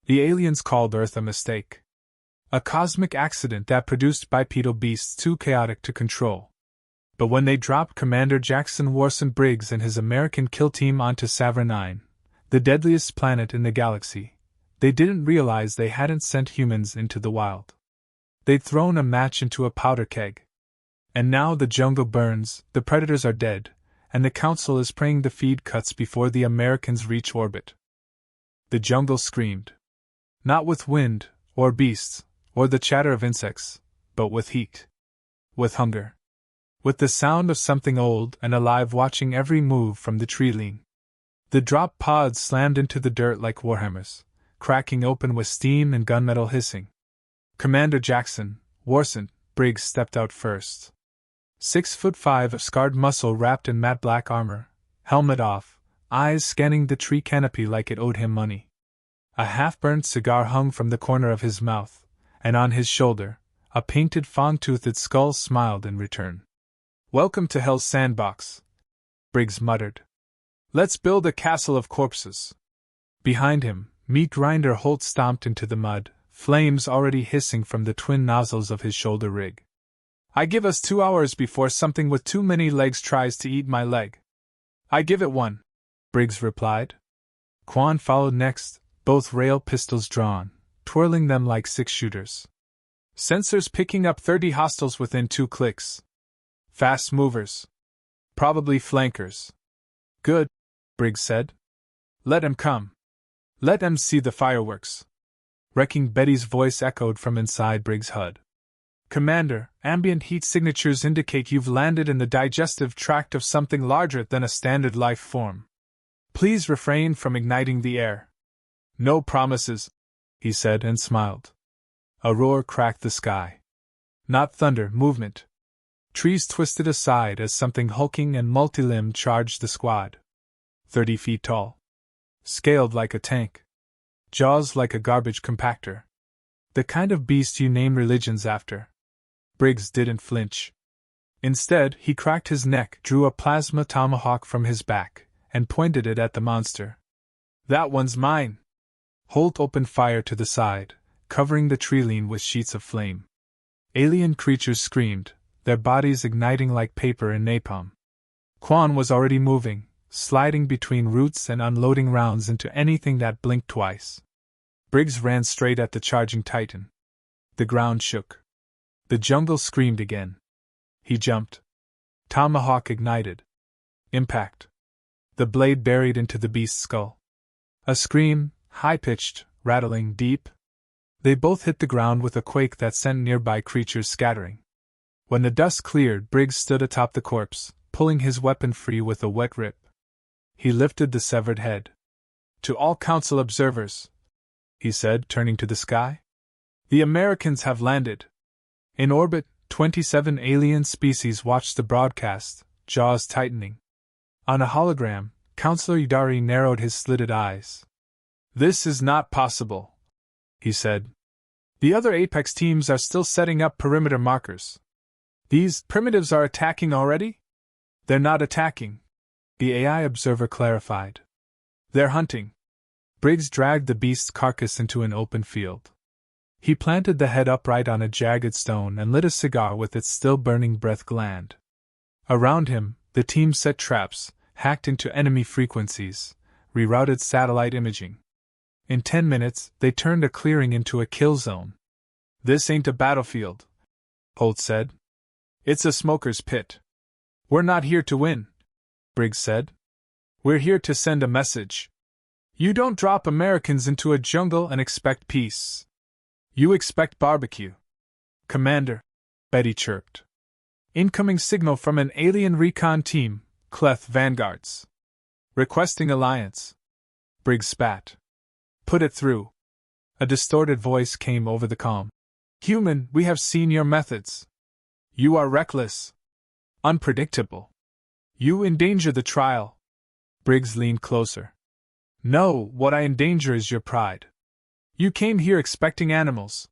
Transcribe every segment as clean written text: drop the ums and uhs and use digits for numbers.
The aliens called Earth a mistake. A cosmic accident that produced bipedal beasts too chaotic to control. But when they dropped Commander Jackson Warson Briggs and his American kill team onto Savra 9, the deadliest planet in the galaxy, they didn't realize they hadn't sent humans into the wild. They'd thrown a match into a powder keg. And now the jungle burns, the predators are dead, and the Council is praying the feed cuts before the Americans reach orbit. The jungle screamed. Not with wind, or beasts, or the chatter of insects, but with heat. With hunger. With the sound of something old and alive watching every move from the tree line. The drop pods slammed into the dirt like warhammers, cracking open with steam and gunmetal hissing. Commander Jackson, Warson, Briggs stepped out first. 6'5" of scarred muscle wrapped in matte black armor, helmet off, eyes scanning the tree canopy like it owed him money. A half-burnt cigar hung from the corner of his mouth, and on his shoulder, a painted fawn-toothed skull smiled in return. "Welcome to Hell's Sandbox," Briggs muttered. "Let's build a castle of corpses." Behind him, meat grinder Holt stomped into the mud, flames already hissing from the twin nozzles of his shoulder rig. "I give us 2 hours before something with too many legs tries to eat my leg." "I give it 1," Briggs replied. Quan followed next, both rail pistols drawn, twirling them like six-shooters. "Sensors picking up 30 hostiles within 2 clicks. Fast movers. Probably flankers." "Good," Briggs said. "Let 'em come. Let 'em see the fireworks." Wrecking Betty's voice echoed from inside Briggs' HUD. "Commander, ambient heat signatures indicate you've landed in the digestive tract of something larger than a standard life form. Please refrain from igniting the air." "No promises," he said and smiled. A roar cracked the sky. Not thunder, movement. Trees twisted aside as something hulking and multi-limbed charged the squad. 30 feet tall. Scaled like a tank. Jaws like a garbage compactor. The kind of beast you name religions after. Briggs didn't flinch. Instead, he cracked his neck, drew a plasma tomahawk from his back, and pointed it at the monster. "That one's mine." Holt opened fire to the side, covering the tree line with sheets of flame. Alien creatures screamed, their bodies igniting like paper in napalm. Quan was already moving, sliding between roots and unloading rounds into anything that blinked twice. Briggs ran straight at the charging titan. The ground shook. The jungle screamed again. He jumped. Tomahawk ignited. Impact. The blade buried into the beast's skull. A scream, high-pitched, rattling, deep. They both hit the ground with a quake that sent nearby creatures scattering. When the dust cleared, Briggs stood atop the corpse, pulling his weapon free with a wet rip. He lifted the severed head. "To all Council observers," he said, turning to the sky, "the Americans have landed." In orbit, 27 alien species watched the broadcast, jaws tightening. On a hologram, Councilor Yudari narrowed his slitted eyes. "This is not possible," he said. "The other Apex teams are still setting up perimeter markers. These primitives are attacking already?" "They're not attacking," the AI observer clarified. "They're hunting." Briggs dragged the beast's carcass into an open field. He planted the head upright on a jagged stone and lit a cigar with its still-burning breath gland. Around him, the team set traps, hacked into enemy frequencies, rerouted satellite imaging. In 10 minutes, they turned a clearing into a kill zone. "This ain't a battlefield," Holt said. "It's a smoker's pit." "We're not here to win," Briggs said. "We're here to send a message. You don't drop Americans into a jungle and expect peace. You expect barbecue." "Commander," Betty chirped. "Incoming signal from an alien recon team, Cleth Vanguards. Requesting alliance." Briggs spat. "Put it through." A distorted voice came over the comm. "Human, we have seen your methods. You are reckless. Unpredictable. You endanger the trial." Briggs leaned closer. "No, what I endanger is your pride. You came here expecting animals.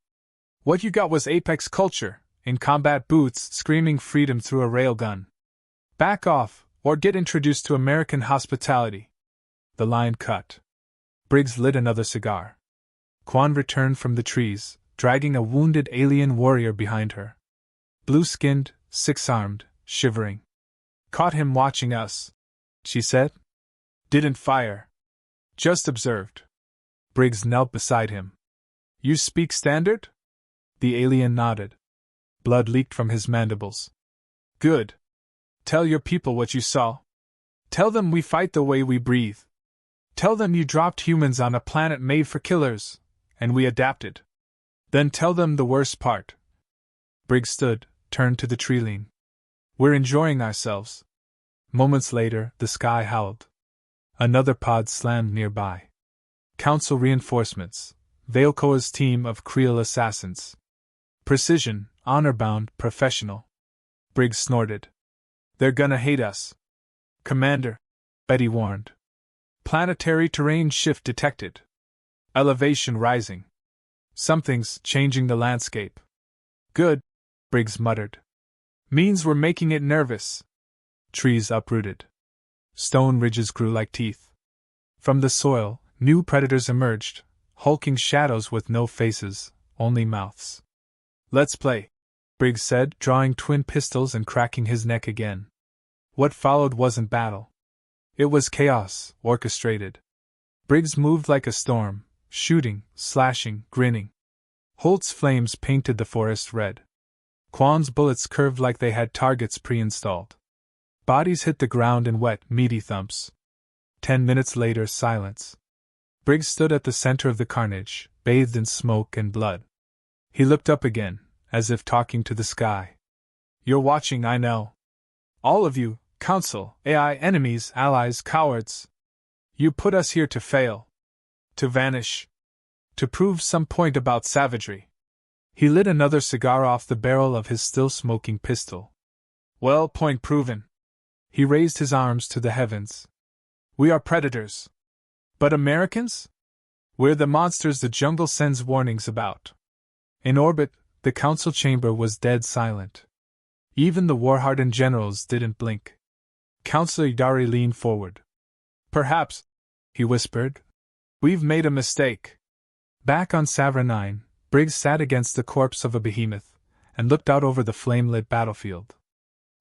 What you got was Apex culture, in combat boots screaming freedom through a railgun. Back off, or get introduced to American hospitality." The line cut. Briggs lit another cigar. Quan returned from the trees, dragging a wounded alien warrior behind her. Blue-skinned, six-armed, shivering. Caught him watching us, she said. Didn't fire. Just observed. Briggs knelt beside him. You speak standard? The alien nodded. Blood leaked from his mandibles. Good. Tell your people what you saw. Tell them we fight the way we breathe. Tell them you dropped humans on a planet made for killers, and we adapted. Then tell them the worst part. Briggs stood, turned to the treeline. We're enjoying ourselves. Moments later, the sky howled. Another pod slammed nearby. Council reinforcements. Veilkoa's team of Creel assassins. Precision, honor-bound, professional. Briggs snorted. They're gonna hate us. Commander, Betty warned. Planetary terrain shift detected. Elevation rising. Something's changing the landscape. Good, Briggs muttered. Means we're making it nervous. Trees uprooted. Stone ridges grew like teeth. From the soil, new predators emerged, hulking shadows with no faces, only mouths. Let's play, Briggs said, drawing twin pistols and cracking his neck again. What followed wasn't battle. It was chaos, orchestrated. Briggs moved like a storm, shooting, slashing, grinning. Holt's flames painted the forest red. Quan's bullets curved like they had targets pre-installed. Bodies hit the ground in wet, meaty thumps. 10 minutes later, silence. Briggs stood at the center of the carnage, bathed in smoke and blood. He looked up again, as if talking to the sky. You're watching, I know. All of you, Council, AI enemies, allies, cowards. You put us here to fail. To vanish. To prove some point about savagery. He lit another cigar off the barrel of his still-smoking pistol. Well, point proven. He raised his arms to the heavens. We are predators. But Americans? We're the monsters the jungle sends warnings about. In orbit, the council chamber was dead silent. Even the war-hardened generals didn't blink. Councilor Idari leaned forward. Perhaps, he whispered, we've made a mistake. Back on Savra 9, Briggs sat against the corpse of a behemoth, and looked out over the flame-lit battlefield.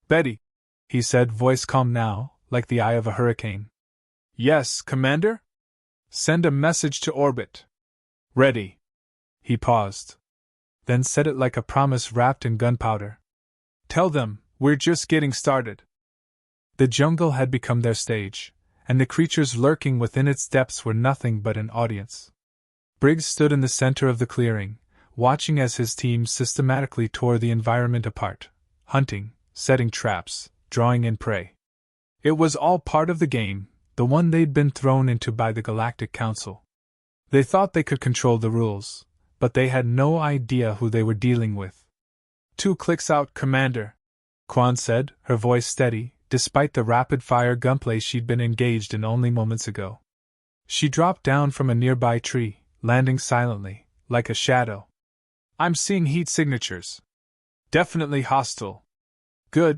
Betty, he said, voice calm now, like the eye of a hurricane. Yes, Commander? Send a message to orbit. Ready. He paused. Then said it like a promise wrapped in gunpowder. Tell them, we're just getting started. The jungle had become their stage, and the creatures lurking within its depths were nothing but an audience. Briggs stood in the center of the clearing, watching as his team systematically tore the environment apart, hunting, setting traps, drawing in prey. It was all part of the game, the one they'd been thrown into by the Galactic Council. They thought they could control the rules, but they had no idea who they were dealing with. 2 clicks out, Commander, Quan said, her voice steady, despite the rapid-fire gunplay she'd been engaged in only moments ago. She dropped down from a nearby tree, landing silently, like a shadow. I'm seeing heat signatures. Definitely hostile. Good,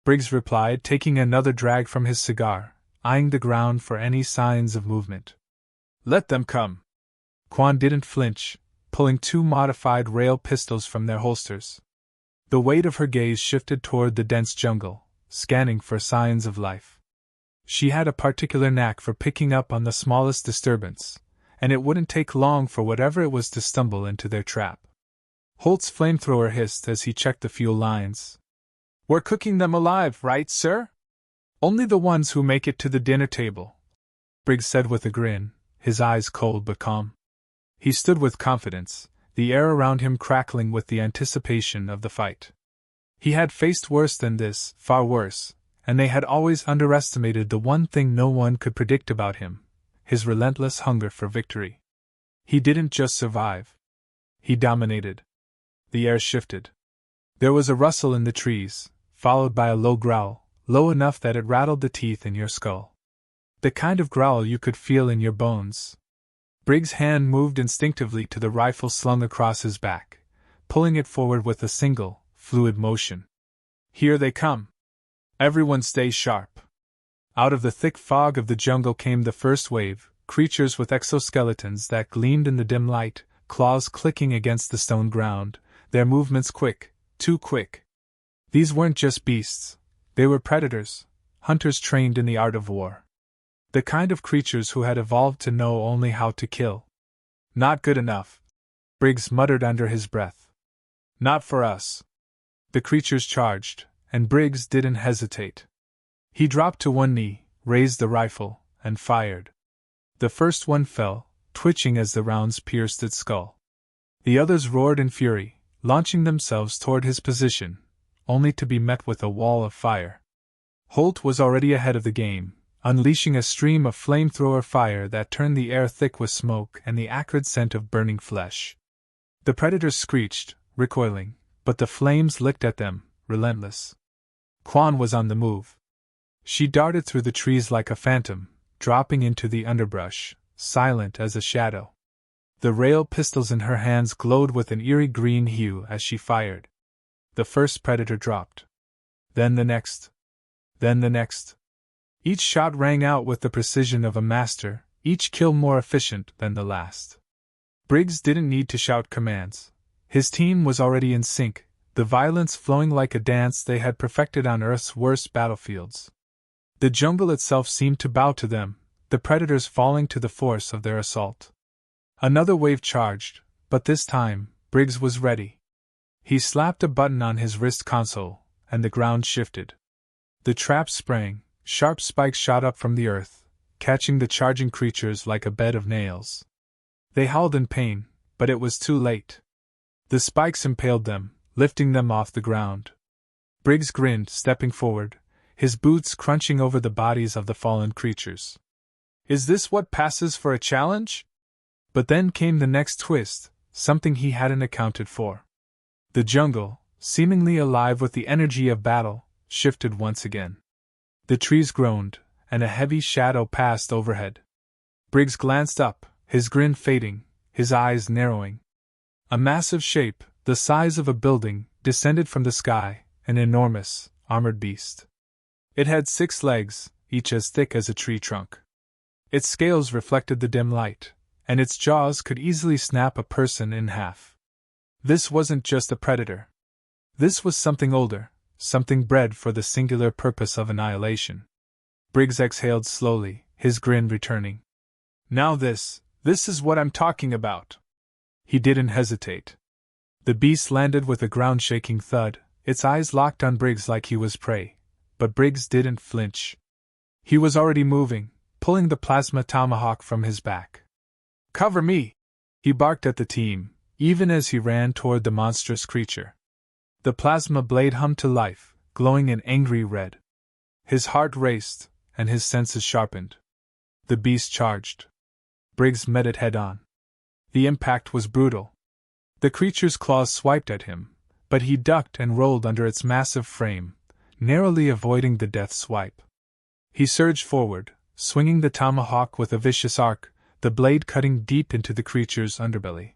Briggs replied, taking another drag from his cigar, eyeing the ground for any signs of movement. Let them come. Quan didn't flinch, pulling 2 modified rail pistols from their holsters. The weight of her gaze shifted toward the dense jungle, scanning for signs of life. She had a particular knack for picking up on the smallest disturbance, and it wouldn't take long for whatever it was to stumble into their trap. Holt's flamethrower hissed as he checked the fuel lines. We're cooking them alive, right, sir? Only the ones who make it to the dinner table, Briggs said with a grin, his eyes cold but calm. He stood with confidence, the air around him crackling with the anticipation of the fight. He had faced worse than this, far worse, and they had always underestimated the one thing no one could predict about him, his relentless hunger for victory. He didn't just survive. He dominated. The air shifted. There was a rustle in the trees, followed by a low growl, low enough that it rattled the teeth in your skull. The kind of growl you could feel in your bones. Briggs' hand moved instinctively to the rifle slung across his back, pulling it forward with a single, fluid motion. Here they come. Everyone stay sharp. Out of the thick fog of the jungle came the first wave, creatures with exoskeletons that gleamed in the dim light, claws clicking against the stone ground, their movements quick, too quick. These weren't just beasts, they were predators, hunters trained in the art of war. The kind of creatures who had evolved to know only how to kill. Not good enough, Briggs muttered under his breath. Not for us. The creatures charged, and Briggs didn't hesitate. He dropped to one knee, raised the rifle, and fired. The first one fell, twitching as the rounds pierced its skull. The others roared in fury, launching themselves toward his position, only to be met with a wall of fire. Holt was already ahead of the game, unleashing a stream of flamethrower fire that turned the air thick with smoke and the acrid scent of burning flesh. The predators screeched, recoiling, but the flames licked at them, relentless. Quan was on the move. She darted through the trees like a phantom, dropping into the underbrush, silent as a shadow. The rail pistols in her hands glowed with an eerie green hue as she fired. The first predator dropped. Then the next. Then the next. Each shot rang out with the precision of a master, each kill more efficient than the last. Briggs didn't need to shout commands. His team was already in sync, the violence flowing like a dance they had perfected on Earth's worst battlefields. The jungle itself seemed to bow to them, the predators falling to the force of their assault. Another wave charged, but this time, Briggs was ready. He slapped a button on his wrist console, and the ground shifted. The trap sprang, sharp spikes shot up from the earth, catching the charging creatures like a bed of nails. They howled in pain, but it was too late. The spikes impaled them, lifting them off the ground. Briggs grinned, stepping forward, his boots crunching over the bodies of the fallen creatures. Is this what passes for a challenge? But then came the next twist, something he hadn't accounted for. The jungle, seemingly alive with the energy of battle, shifted once again. The trees groaned, and a heavy shadow passed overhead. Briggs glanced up, his grin fading, his eyes narrowing. A massive shape, the size of a building, descended from the sky, an enormous, armored beast. It had 6 legs, each as thick as a tree trunk. Its scales reflected the dim light, and its jaws could easily snap a person in half. This wasn't just a predator. This was something older, something bred for the singular purpose of annihilation. Briggs exhaled slowly, his grin returning. Now this is what I'm talking about. He didn't hesitate. The beast landed with a ground-shaking thud, its eyes locked on Briggs like he was prey, but Briggs didn't flinch. He was already moving, pulling the plasma tomahawk from his back. Cover me! He barked at the team, even as he ran toward the monstrous creature. The plasma blade hummed to life, glowing an angry red. His heart raced, and his senses sharpened. The beast charged. Briggs met it head-on. The impact was brutal. The creature's claws swiped at him, but he ducked and rolled under its massive frame, narrowly avoiding the death swipe. He surged forward, swinging the tomahawk with a vicious arc, the blade cutting deep into the creature's underbelly.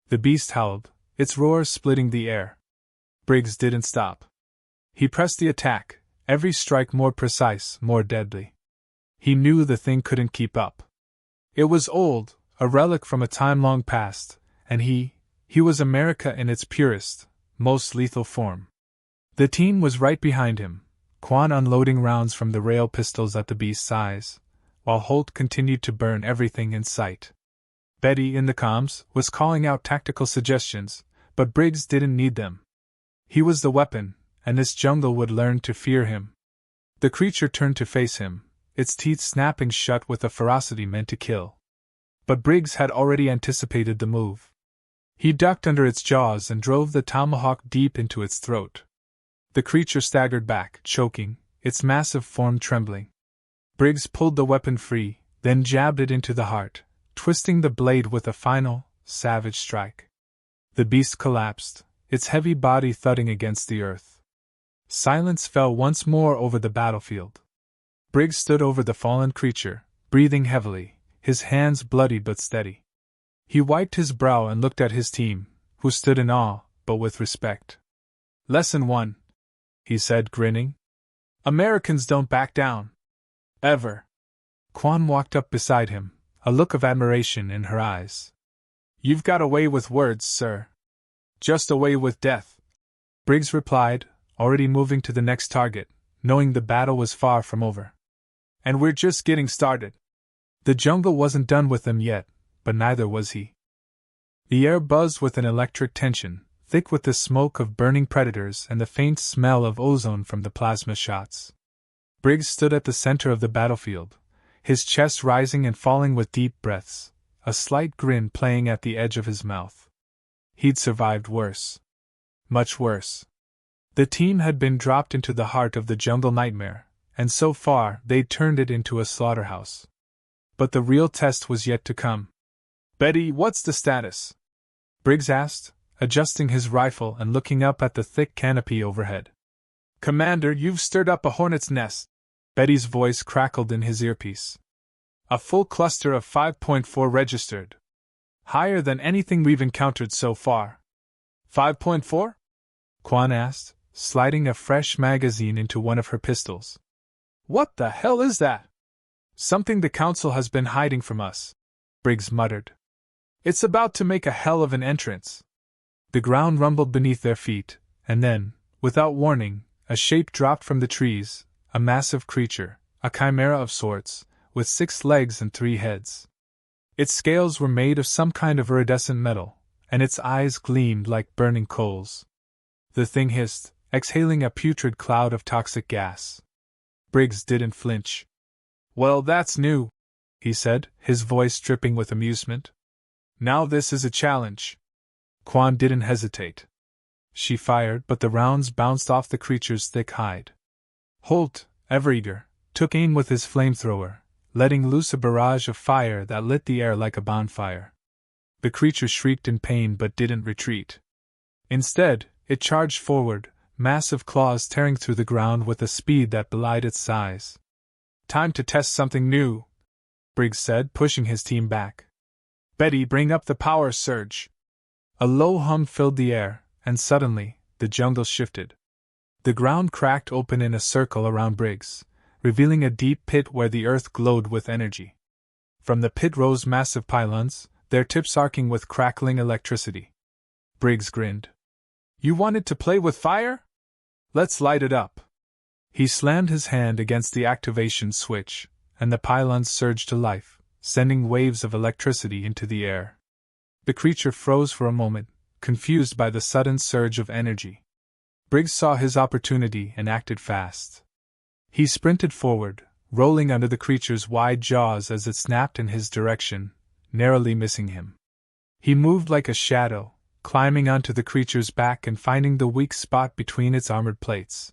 The beast howled, its roar splitting the air. Briggs didn't stop. He pressed the attack, every strike more precise, more deadly. He knew the thing couldn't keep up. It was old, a relic from a time long past, and he was America in its purest, most lethal form. The team was right behind him, Quan unloading rounds from the rail pistols at the beast's eyes, while Holt continued to burn everything in sight. Betty, in the comms, was calling out tactical suggestions, but Briggs didn't need them. He was the weapon, and this jungle would learn to fear him. The creature turned to face him, its teeth snapping shut with a ferocity meant to kill. But Briggs had already anticipated the move. He ducked under its jaws and drove the tomahawk deep into its throat. The creature staggered back, choking, its massive form trembling. Briggs pulled the weapon free, then jabbed it into the heart, twisting the blade with a final, savage strike. The beast collapsed, its heavy body thudding against the earth. Silence fell once more over the battlefield. Briggs stood over the fallen creature, breathing heavily, his hands bloody but steady. He wiped his brow and looked at his team, who stood in awe, but with respect. Lesson 1, he said, grinning. Americans don't back down. Ever. Quan walked up beside him, a look of admiration in her eyes. You've got a way with words, sir. Just a way with death, Briggs replied, already moving to the next target, knowing the battle was far from over. And we're just getting started. The jungle wasn't done with them yet, but neither was he. The air buzzed with an electric tension, thick with the smoke of burning predators and the faint smell of ozone from the plasma shots. Briggs stood at the center of the battlefield, his chest rising and falling with deep breaths, a slight grin playing at the edge of his mouth. He'd survived worse. Much worse. The team had been dropped into the heart of the jungle nightmare, and so far they'd turned it into a slaughterhouse. But the real test was yet to come. Betty, what's the status? Briggs asked, adjusting his rifle and looking up at the thick canopy overhead. Commander, you've stirred up a hornet's nest. Betty's voice crackled in his earpiece. A full cluster of 5.4 registered. Higher than anything we've encountered so far. 5.4? Quan asked, sliding a fresh magazine into one of her pistols. What the hell is that? Something the Council has been hiding from us, Briggs muttered. It's about to make a hell of an entrance. The ground rumbled beneath their feet, and then, without warning, a shape dropped from the trees, a massive creature, a chimera of sorts, with 6 legs and 3 heads. Its scales were made of some kind of iridescent metal, and its eyes gleamed like burning coals. The thing hissed, exhaling a putrid cloud of toxic gas. Briggs didn't flinch. Well, that's new, he said, his voice dripping with amusement. Now this is a challenge. Quan didn't hesitate. She fired, but the rounds bounced off the creature's thick hide. Holt, ever eager, took aim with his flamethrower, letting loose a barrage of fire that lit the air like a bonfire. The creature shrieked in pain but didn't retreat. Instead, it charged forward, massive claws tearing through the ground with a speed that belied its size. Time to test something new, Briggs said, pushing his team back. Betty, bring up the power surge. A low hum filled the air, and suddenly, the jungle shifted. The ground cracked open in a circle around Briggs, revealing a deep pit where the earth glowed with energy. From the pit rose massive pylons, their tips arcing with crackling electricity. Briggs grinned. You wanted to play with fire? Let's light it up. He slammed his hand against the activation switch, and the pylons surged to life, sending waves of electricity into the air. The creature froze for a moment, confused by the sudden surge of energy. Briggs saw his opportunity and acted fast. He sprinted forward, rolling under the creature's wide jaws as it snapped in his direction, narrowly missing him. He moved like a shadow, climbing onto the creature's back and finding the weak spot between its armored plates.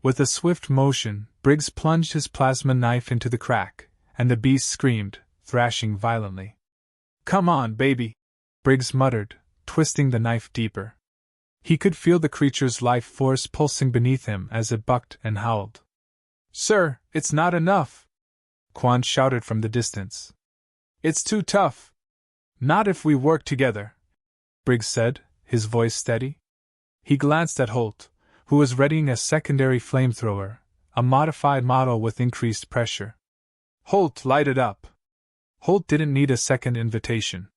With a swift motion, Briggs plunged his plasma knife into the crack, and the beast screamed, thrashing violently. Come on, baby, Briggs muttered, twisting the knife deeper. He could feel the creature's life force pulsing beneath him as it bucked and howled. Sir, it's not enough, Quan shouted from the distance. It's too tough. Not if we work together, Briggs said, his voice steady. He glanced at Holt, who was readying a secondary flamethrower, a modified model with increased pressure. Holt, light it up. Holt didn't need a second invitation.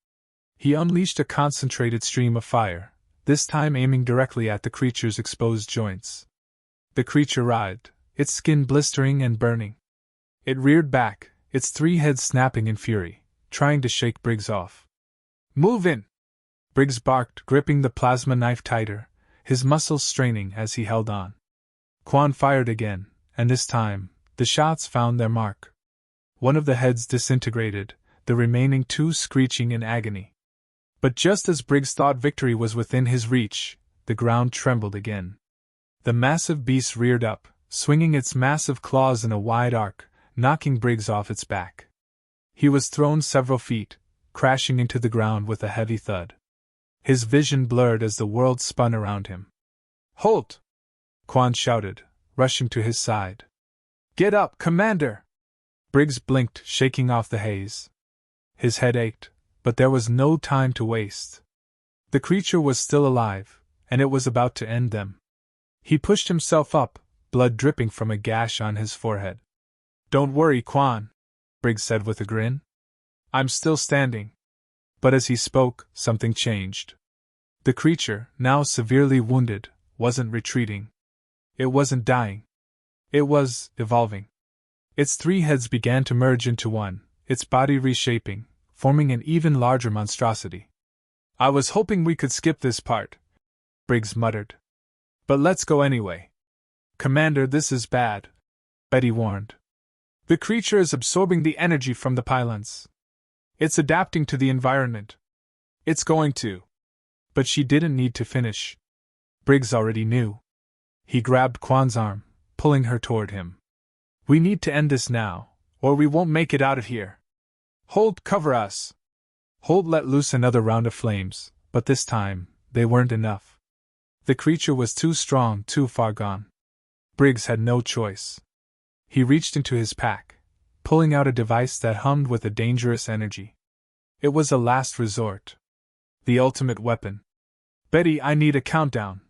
He unleashed a concentrated stream of fire, this time aiming directly at the creature's exposed joints. The creature writhed, its skin blistering and burning. It reared back, its 3 heads snapping in fury, trying to shake Briggs off. Move in! Briggs barked, gripping the plasma knife tighter, his muscles straining as he held on. Quan fired again, and this time, the shots found their mark. One of the heads disintegrated, the remaining 2 screeching in agony. But just as Briggs thought victory was within his reach, the ground trembled again. The massive beast reared up, swinging its massive claws in a wide arc, knocking Briggs off its back. He was thrown several feet, crashing into the ground with a heavy thud. His vision blurred as the world spun around him. Holt! Quan shouted, rushing to his side. Get up, Commander! Briggs blinked, shaking off the haze. His head ached, but there was no time to waste. The creature was still alive, and it was about to end them. He pushed himself up, blood dripping from a gash on his forehead. Don't worry, Quan, Briggs said with a grin. I'm still standing. But as he spoke, something changed. The creature, now severely wounded, wasn't retreating. It wasn't dying. It was evolving. Its three heads began to merge into one, its body reshaping, forming an even larger monstrosity. "I was hoping we could skip this part," Briggs muttered. "But let's go anyway." "Commander, this is bad," Betty warned. "The creature is absorbing the energy from the pylons. It's adapting to the environment. It's going to." But she didn't need to finish. Briggs already knew. He grabbed Quan's arm, pulling her toward him. "We need to end this now, or we won't make it out of here. Holt, cover us." Holt let loose another round of flames, but this time, they weren't enough. The creature was too strong, too far gone. Briggs had no choice. He reached into his pack, pulling out a device that hummed with a dangerous energy. It was a last resort. The ultimate weapon. "Betty, I need a countdown,"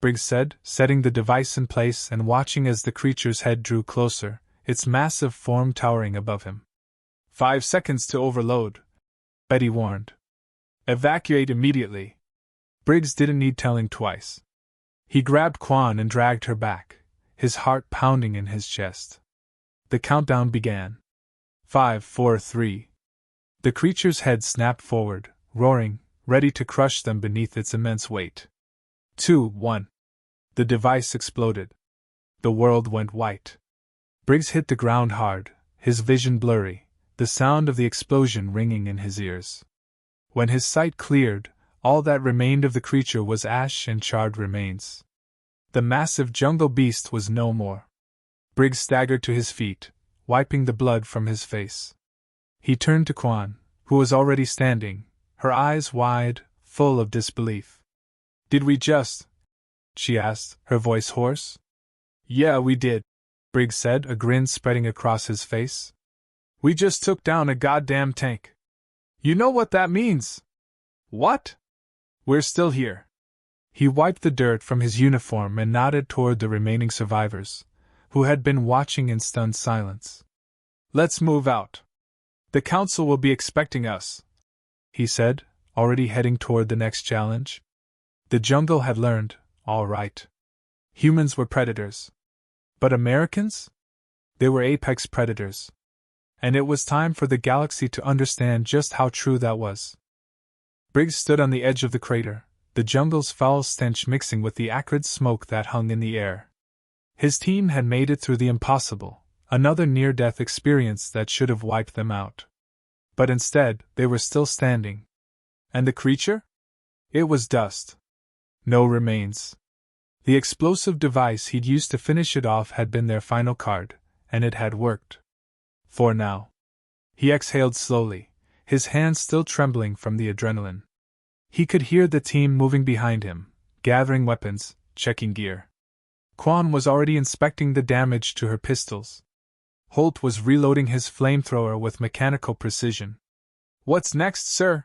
Briggs said, setting the device in place and watching as the creature's head drew closer, its massive form towering above him. 5 seconds to overload," Betty warned. "Evacuate immediately." Briggs didn't need telling twice. He grabbed Quan and dragged her back, his heart pounding in his chest. The countdown began. 5, 4, 3. The creature's head snapped forward, roaring, ready to crush them beneath its immense weight. 2, 1. The device exploded. The world went white. Briggs hit the ground hard, his vision blurry, the sound of the explosion ringing in his ears. When his sight cleared, all that remained of the creature was ash and charred remains. The massive jungle beast was no more. Briggs staggered to his feet, wiping the blood from his face. He turned to Quan, who was already standing, her eyes wide, full of disbelief. "Did we just?" she asked, her voice hoarse. "Yeah, we did," Briggs said, a grin spreading across his face. "We just took down a goddamn tank. You know what that means?" "What?" "We're still here." He wiped the dirt from his uniform and nodded toward the remaining survivors, who had been watching in stunned silence. "Let's move out. The council will be expecting us," he said, already heading toward the next challenge. The jungle had learned, all right. Humans were predators. But Americans? They were apex predators. And it was time for the galaxy to understand just how true that was. Briggs stood on the edge of the crater, the jungle's foul stench mixing with the acrid smoke that hung in the air. His team had made it through the impossible, another near-death experience that should have wiped them out. But instead, they were still standing. And the creature? It was dust. No remains. The explosive device he'd used to finish it off had been their final card, and it had worked. For now. He exhaled slowly, his hands still trembling from the adrenaline. He could hear the team moving behind him, gathering weapons, checking gear. Quan was already inspecting the damage to her pistols. Holt was reloading his flamethrower with mechanical precision. "What's next, sir?"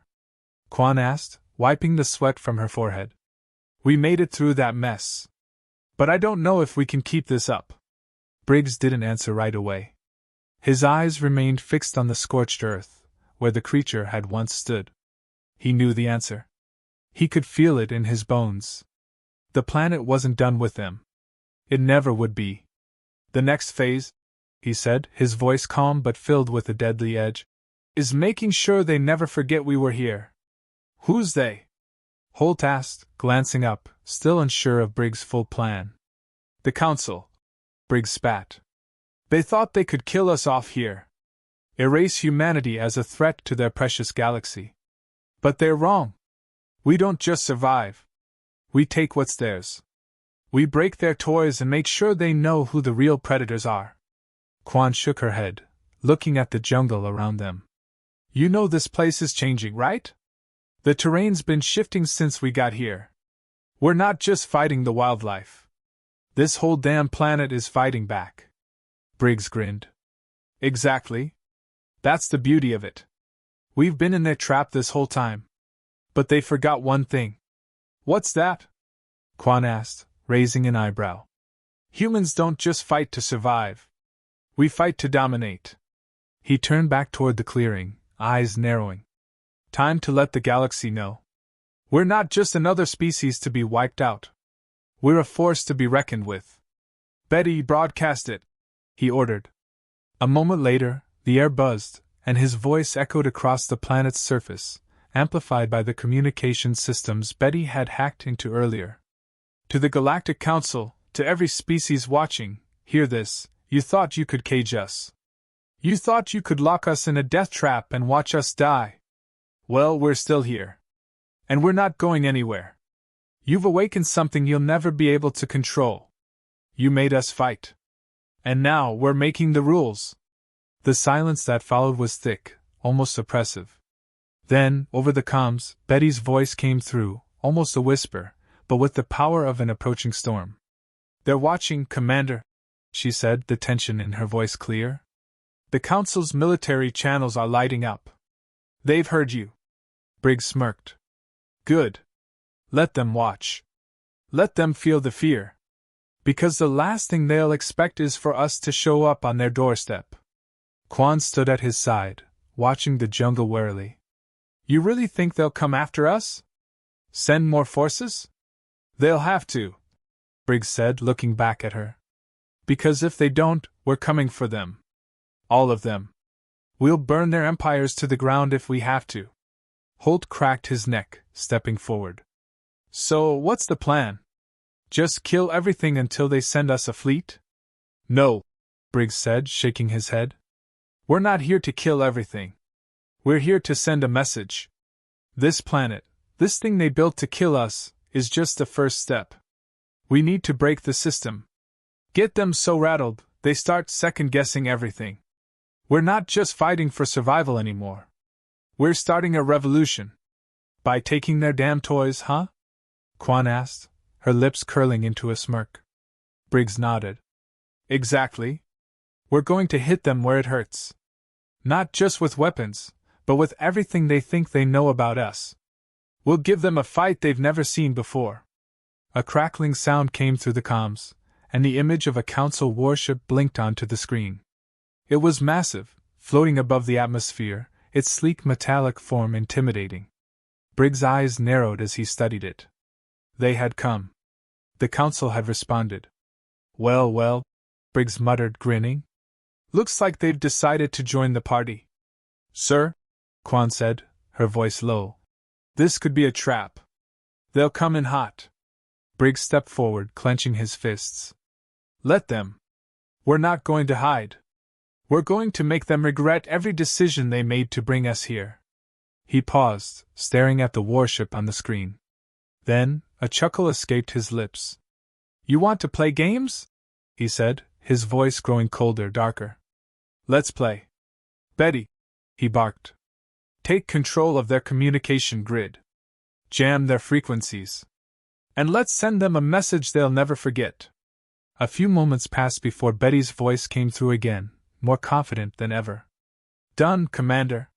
Quan asked, wiping the sweat from her forehead. "We made it through that mess. But I don't know if we can keep this up." Briggs didn't answer right away. His eyes remained fixed on the scorched earth, where the creature had once stood. He knew the answer. He could feel it in his bones. The planet wasn't done with them. It never would be. "The next phase," he said, his voice calm but filled with a deadly edge, "is making sure they never forget we were here." "Who's they?" Holt asked, glancing up, still unsure of Briggs' full plan. "The Council," Briggs spat. "They thought they could kill us off here. Erase humanity as a threat to their precious galaxy. But they're wrong. We don't just survive. We take what's theirs. We break their toys and make sure they know who the real predators are." Quan shook her head, looking at the jungle around them. "You know this place is changing, right? The terrain's been shifting since we got here. We're not just fighting the wildlife. This whole damn planet is fighting back." Briggs grinned. "Exactly. That's the beauty of it. We've been in their trap this whole time. But they forgot one thing." "What's that?" Quan asked, raising an eyebrow. "Humans don't just fight to survive. We fight to dominate." He turned back toward the clearing, eyes narrowing. Time to let the galaxy know. We're not just another species to be wiped out. We're a force to be reckoned with. Betty, broadcast it, he ordered. A moment later, the air buzzed, and his voice echoed across the planet's surface, amplified by the communication systems Betty had hacked into earlier. To the Galactic Council, to every species watching, hear this: you thought you could cage us. You thought you could lock us in a death trap and watch us die. Well, we're still here. And we're not going anywhere. You've awakened something you'll never be able to control. You made us fight. And now we're making the rules. The silence that followed was thick, almost oppressive. Then, over the comms, Betty's voice came through, almost a whisper, but with the power of an approaching storm. They're watching, Commander, she said, the tension in her voice clear. The Council's military channels are lighting up. They've heard you. Briggs smirked. Good. Let them watch. Let them feel the fear. Because the last thing they'll expect is for us to show up on their doorstep. Quan stood at his side, watching the jungle warily. You really think they'll come after us? Send more forces? They'll have to, Briggs said, looking back at her. Because if they don't, we're coming for them. All of them. We'll burn their empires to the ground if we have to. Holt cracked his neck, stepping forward. So, what's the plan? Just kill everything until they send us a fleet? No, Briggs said, shaking his head. We're not here to kill everything. We're here to send a message. This planet, this thing they built to kill us, is just the first step. We need to break the system. Get them so rattled, they start second-guessing everything. We're not just fighting for survival anymore. We're starting a revolution. By taking their damn toys, huh? Quan asked, her lips curling into a smirk. Briggs nodded. Exactly. We're going to hit them where it hurts. Not just with weapons, but with everything they think they know about us. We'll give them a fight they've never seen before. A crackling sound came through the comms, and the image of a council warship blinked onto the screen. It was massive, floating above the atmosphere, its sleek metallic form intimidating. Briggs' eyes narrowed as he studied it. They had come. The council had responded. Well, Briggs muttered, grinning. Looks like they've decided to join the party. Sir, Quan said, her voice low. This could be a trap. They'll come in hot. Briggs stepped forward, clenching his fists. Let them. We're not going to hide. We're going to make them regret every decision they made to bring us here. He paused, staring at the warship on the screen. Then, a chuckle escaped his lips. You want to play games? He said, his voice growing colder, darker. Let's play. Betty, he barked. Take control of their communication grid. Jam their frequencies. And let's send them a message they'll never forget. A few moments passed before Betty's voice came through again, more confident than ever. Done, Commander.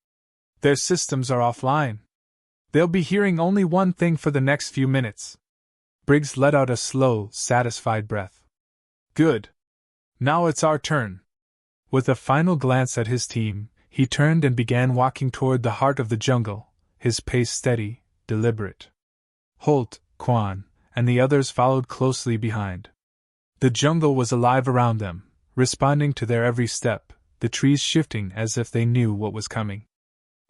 Their systems are offline. They'll be hearing only one thing for the next few minutes. Briggs let out a slow, satisfied breath. Good. Now it's our turn. With a final glance at his team, he turned and began walking toward the heart of the jungle, his pace steady, deliberate. Holt, Quan, and the others followed closely behind. The jungle was alive around them, responding to their every step, the trees shifting as if they knew what was coming.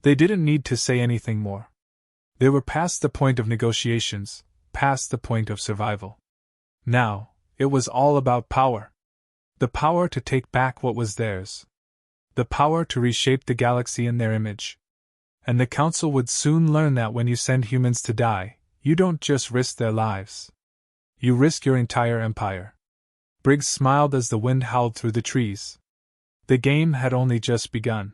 They didn't need to say anything more. They were past the point of negotiations, past the point of survival. Now, it was all about power. The power to take back what was theirs. The power to reshape the galaxy in their image. And the Council would soon learn that when you send humans to die, you don't just risk their lives. You risk your entire empire. Briggs smiled as the wind howled through the trees. The game had only just begun.